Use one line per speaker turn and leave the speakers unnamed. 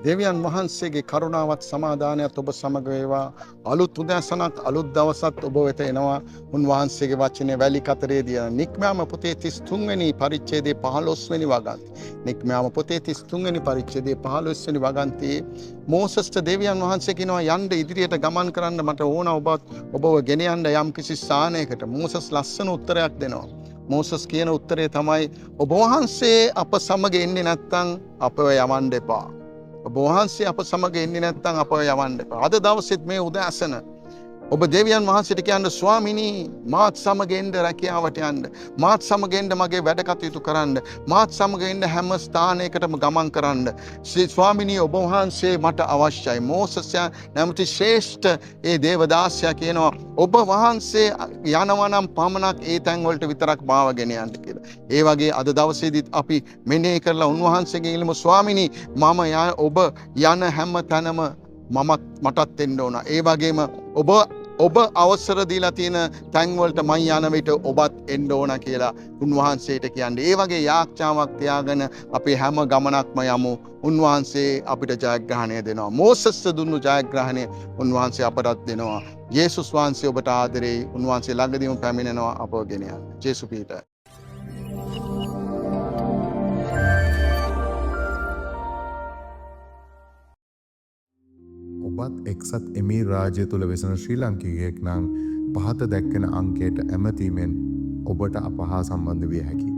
දෙවියන් වහන්සේගේ කරුණාවත් සමාදානයත් ඔබ සමග වේවා. අලුත් උදෑසනක් අලුත් දවසත් ඔබ වෙත එනවා. උන්වහන්සේගේ වචනේ වැලි කතරේදී නික්මයාම පොතේ 33 වෙනි පරිච්ඡේදයේ 15 වෙනි වගන්ති. නික්මයාම පොතේ 33 වෙනි පරිච්ඡේදයේ 15 වෙනි වගන්තියේ මෝසස්ට දෙවියන් වහන්සේ කියනවා යන්න ඉදිරියට ගමන් කරන්න මට ඕන ඔබව ගෙන යන්න යම් කිසි ස්ථානයකට. මෝසස් ලස්සන උත්තරයක් දෙනවා. මෝසස් කියන උත්තරේ තමයි ඔබ වහන්සේ අප සමග එන්නේ නැත්නම් අපව යවන්න එපා. ඔබ වහන්සේ අප සමග එන්නේ නැත්නම් අපව යවන්න එපා. අද දවසෙත් මේ උදෑසන ඔබ දෙවියන් වහන්සේට කියන්න ස්වාමිනී මාත් සමග එන්න රැකියාවට යන්න. මාත් සමග එන්න මගේ වැඩ කටයුතු කරන්න. මාත් සමග එන්න හැම ස්ථානයකටම ගමන් කරන්න. ස්වාමිනී ඔබ වහන්සේ මට අවශ්‍යයි. මෝසස් නැමැති ශ්‍රේෂ්ඨ ඒ දේවදාසයා කියනවා ඔබ වහන්සේ යනවා නම් පමණක් ඒ තැන් වලට විතරක් මාවගෙන යන්න කියලා. ඒ වගේ අද දවසේදීත් අපි මෙනෙහි කරලා උන්වහන්සේගෙන් ඉල්ලමු ස්වාමිනී මම ඔබ යන හැම තැනම මටත් එන්න ඕන. ඒ වගේම ඔබ අවසර දීලා තියෙන තැන් වලට මම යන විට ඔබත් එන්න ඕන කියලා උන්වහන්සේට කියන්නේ. ඒ වගේ යාඥාවක් තියාගෙන අපි හැම ගමනක්ම යමු. උන්වහන්සේ අපිට ජයග්‍රහණය දෙනවා. මෝසස්ට දුන්නු ජයග්‍රහණය උන්වහන්සේ අපටත් දෙනවා. යේසුස් වහන්සේ ඔබට ආදරෙයි. උන්වහන්සේ ළඟදීම පැමිණෙනවා අපව ගෙන යන්න. ජේසු පීඨ.
ඔබත් එක්සත් එමීර් රාජ්‍ය තුළ වෙසෙන ශ්‍රී ලාංකිකයෙක් නම් පහත දැක්වෙන අංකයට ඇමතීමෙන් ඔබට අප හා සම්බන්ධ විය හැකියි.